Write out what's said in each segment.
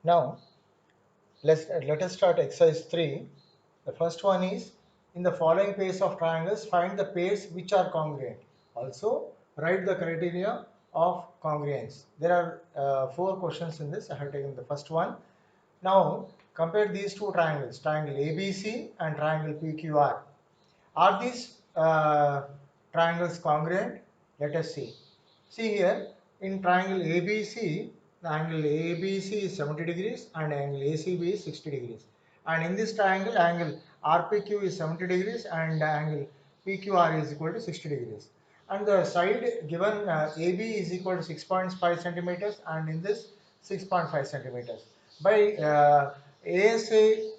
Now let us start exercise 3. The first one is, in the following pairs of triangles, find the pairs which are congruent. Also write the criteria of congruence. There are 4 questions in this. I have taken the first one. Now compare these two triangles, triangle ABC and triangle PQR. Are these triangles congruent? Let us see. See here, in triangle ABC, the angle ABC is 70 degrees and angle ACB is 60 degrees. And in this triangle, angle RPQ is 70 degrees and angle PQR is equal to 60 degrees. And the side given AB is equal to 6.5 centimeters and in this 6.5 centimeters. By ASA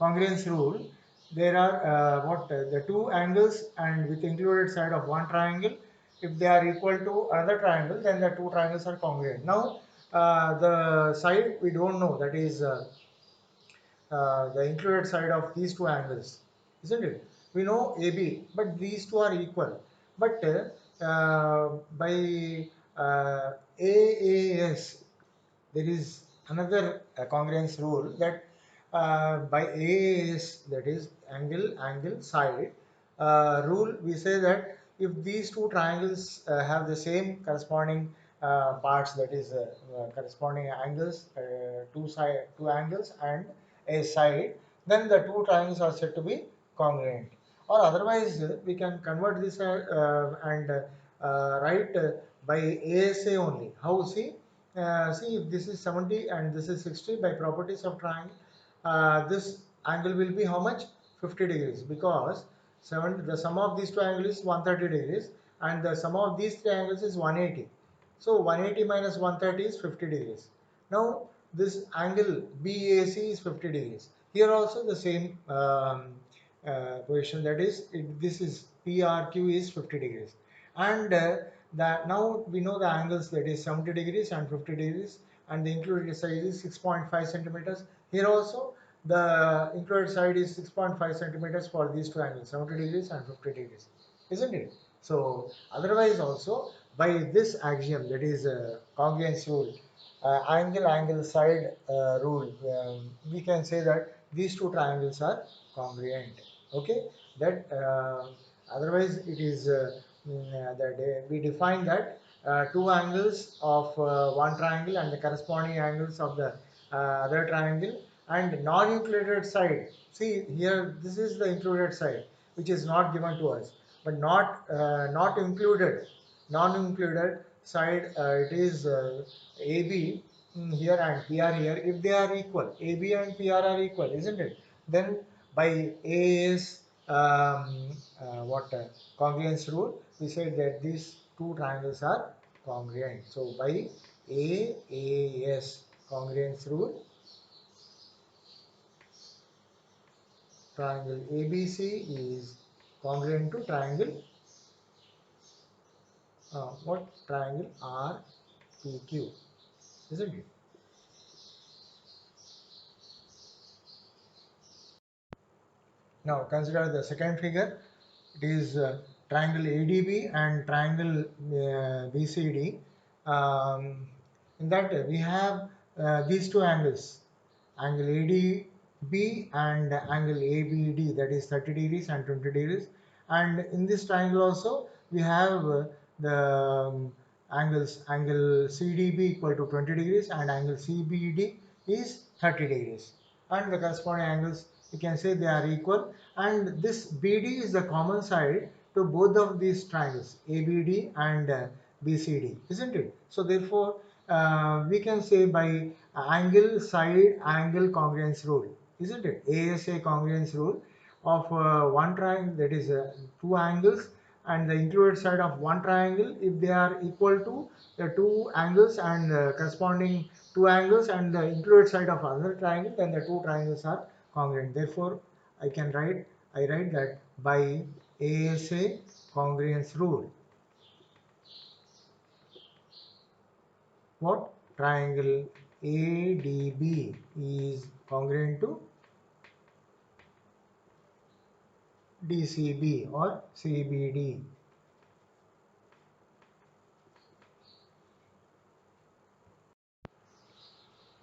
congruence rule, there are the two angles and with included side of one triangle, if they are equal to another triangle, then the two triangles are congruent. Now the side we don't know, that is the included side of these two angles, isn't it? We know AB, but these two are equal. But by AAS, there is another congruence rule that by AAS, that is angle side rule, we say that if these two triangles have the same corresponding parts, that is corresponding angles, two angles and a side, then the two triangles are said to be congruent. Or otherwise, we can convert this and write by ASA only. How? See, if this is 70 and this is 60, by properties of triangle, this angle will be how much? 50 degrees, because the sum of these two angles is 130 degrees and the sum of these three angles is 180. So 180 minus 130 is 50 degrees. Now this angle BAC is 50 degrees. Here also the same position, that is this is PRQ is 50 degrees. And that now we know the angles, that is 70 degrees and 50 degrees, and the included side is 6.5 centimeters. Here also the included side is 6.5 centimeters for these two angles, 70 degrees and 50 degrees, isn't it? So otherwise also, by this axiom, that is congruence rule, angle side rule, we can say that these two triangles are congruent. Okay, that otherwise it is that we define that two angles of one triangle and the corresponding angles of the other triangle and non-included side. See here, this is the included side which is not given to us, but not included, non-included side, it is AB here and PR here. If they are equal, AB and PR are equal, isn't it? Then by AS what congruence rule, we said that these two triangles are congruent. So by AAS congruence rule, triangle ABC is congruent to triangle what triangle RPQ, isn't it? Now consider the second figure. It is triangle ADB and triangle BCD. In that we have these two angles, angle ADB and angle ABD, that is 30 degrees and 20 degrees. And in this triangle also we have the angle CDB equal to 20 degrees and angle CBD is 30 degrees. And the corresponding angles, you can say they are equal, and this BD is the common side to both of these triangles ABD and BCD, isn't it? So therefore we can say by angle side angle congruence rule, isn't it? ASA congruence rule of one triangle, that is two angles and the included side of one triangle, if they are equal to the two angles and corresponding two angles and the included side of another triangle, then the two triangles are congruent. Therefore I write that by ASA congruence rule, what triangle ADB is congruent to DCB or CBD.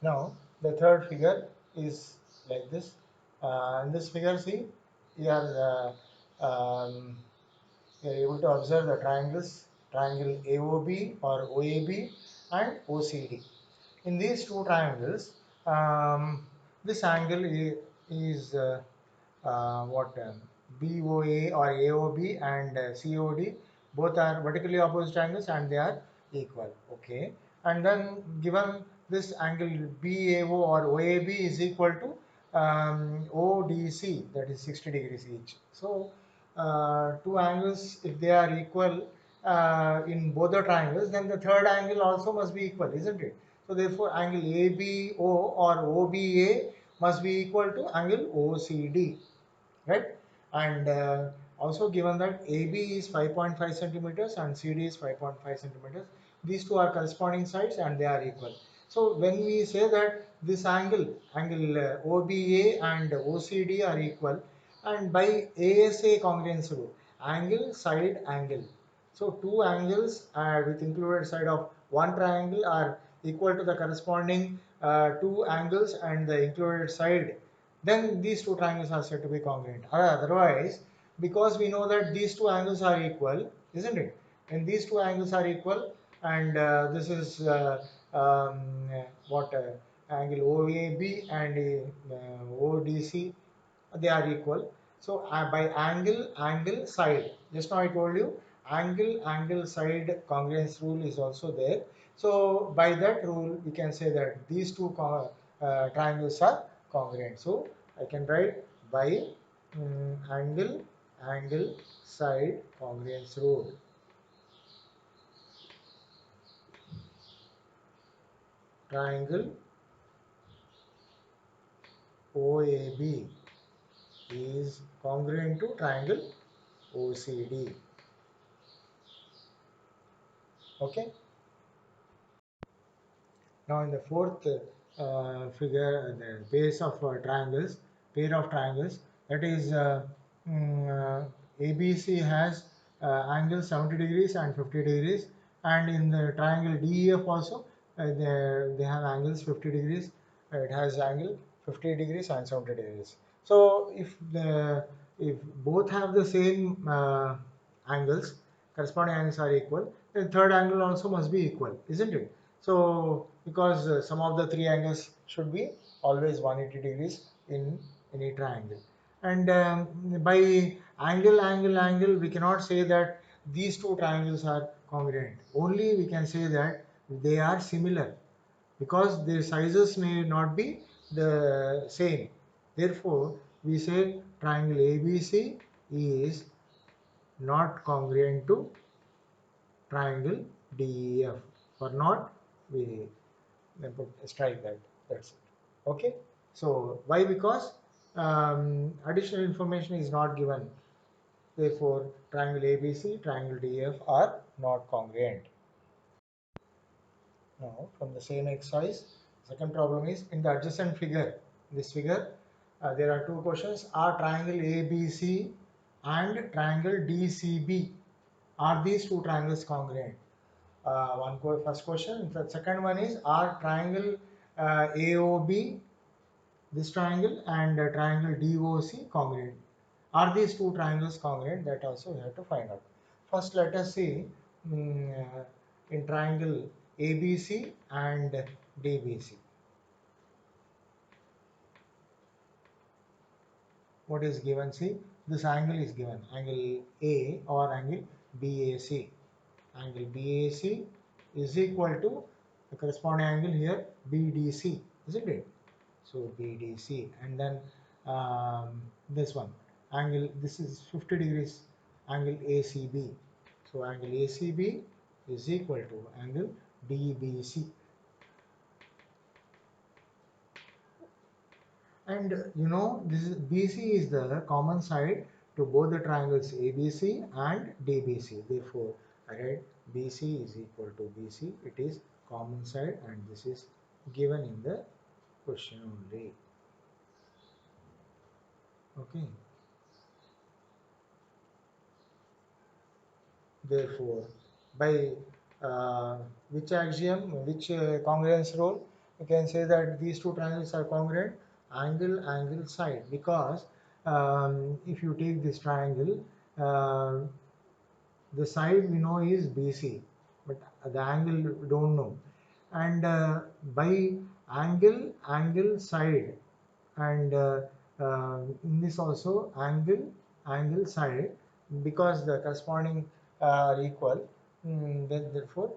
Now the third figure is like this. In this figure, see, you are you are able to observe the triangle AOB or OAB and OCD. In these two triangles, this angle is what BOA or AOB and COD, both are vertically opposite angles and they are equal. Okay, and then given this angle BAO or OAB is equal to ODC, that is 60 degrees each. So two angles, if they are equal in both the triangles, then the third angle also must be equal, isn't it? So therefore angle ABO or OBA must be equal to angle OCD, right? And also given that AB is 5.5 centimeters and CD is 5.5 centimeters, these two are corresponding sides and they are equal. So when we say that this angle OBA and OCD are equal, and by ASA congruence rule, angle side angle, so two angles with included side of one triangle are equal to the corresponding two angles and the included side, then these two triangles are said to be congruent. Otherwise, because we know that these two angles are equal, isn't it? And these two angles are equal, and this is um, what angle OAB and ODC, they are equal. So by angle side, just now I told you angle side congruence rule is also there. So by that rule we can say that these two triangles are congruent. So I can write by angle side congruence rule, triangle OAB is congruent to triangle OCD. Okay. Now in the fourth figure, the pair of triangles, that is ABC has angle 70 degrees and 50 degrees, and in the triangle DEF also they have angles 50 degrees. It has angle 50 degrees and 70 degrees. So if both have the same angles, corresponding angles are equal, then third angle also must be equal, isn't it? So because some of the three angles should be always 180 degrees in any triangle. And by angle, we cannot say that these two triangles are congruent. Only we can say that they are similar because their sizes may not be the same. Therefore, we say triangle ABC is not congruent to triangle DEF. For not, we strike that. That's it. Okay. So why? Because additional information is not given. Therefore, triangle ABC, triangle DEF are not congruent. Now, from the same exercise, second problem is in the adjacent figure. In this figure, there are two questions. Are triangle ABC and triangle DCB, are these two triangles congruent? First question. The second one is, are triangle AOB, this triangle, and triangle DOC congruent? Are these two triangles congruent? That also we have to find out. First, let us see in triangle ABC and DBC. What is given? See, this angle is given, angle A or angle BAC. Angle BAC is equal to the corresponding angle here BDC, isn't it? So BDC, and then this one angle, this is 50 degrees, angle ACB. So angle ACB is equal to angle DBC. And you know, this is BC is the common side to both the triangles ABC and DBC. Therefore, I write BC is equal to BC. It is common side, and this is given in the question only. Okay. Therefore, by which axiom, which congruence rule? you can say that these two triangles are congruent, angle side, because if you take this triangle, the side we know is BC, but the angle we don't know. And by angle side, and in this also angle side, because the corresponding are equal, then therefore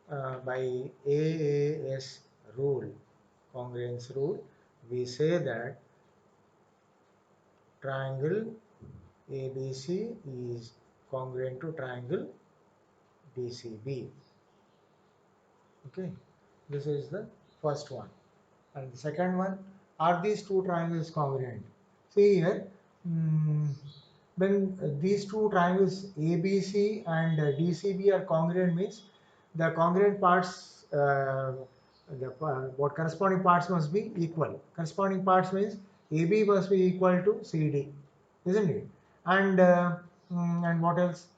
by AAS rule, congruence rule, we say that triangle ABC is congruent to triangle DCB. Okay, this is the first one. And the second one, are these two triangles congruent? See here, mm, when these two triangles ABC and DCB are congruent, means the congruent parts, what corresponding parts must be equal. Corresponding parts means AB must be equal to CD, isn't it? And and what else?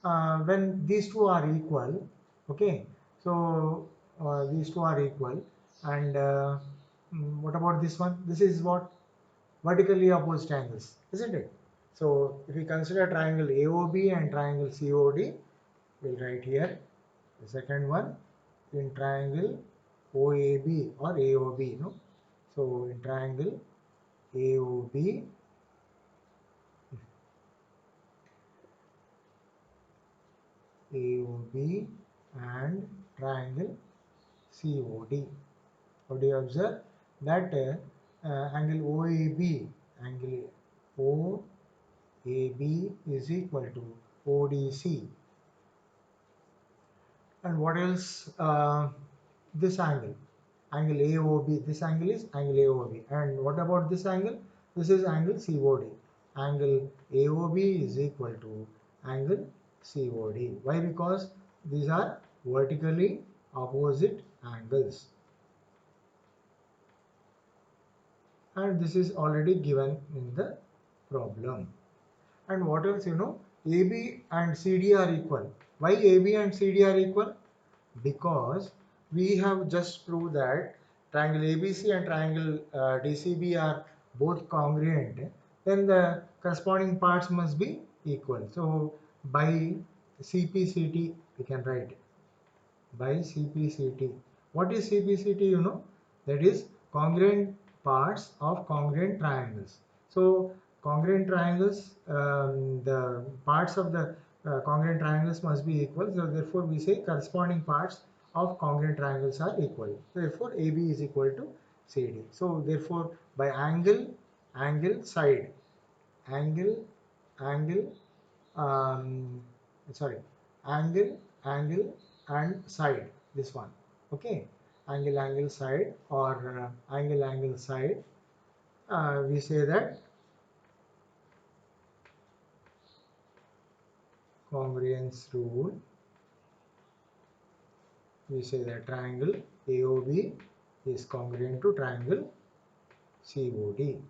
When these two are equal, okay. So these two are equal, and what about this one? This is what? Vertically opposite angles, isn't it? So if we consider triangle AOB and triangle COD, we'll write here the second one in triangle OAB or AOB, no? So in triangle AOB, AOB and triangle COD. What do you observe? That angle OAB, angle OAB is equal to ODC. And what else? This angle AOB. This angle is angle AOB. And what about this angle? This is angle COD. Angle AOB is equal to angle COD. Why? Because these are vertically opposite angles. And this is already given in the problem. And what else, AB and CD are equal. Why AB and CD are equal? Because we have just proved that triangle ABC and triangle DCB are both congruent, then the corresponding parts must be equal. So by CPCT we can write by CPCT. What is CPCT? That is congruent parts of congruent triangles. So congruent triangles, the parts of the congruent triangles must be equal. So therefore we say corresponding parts of congruent triangles are equal. Therefore AB is equal to CD. So therefore by angle side, angle angle um, sorry, angle and side, this one. Okay, angle side, or angle side, we say that congruence rule, we say that triangle AOB is congruent to triangle COD.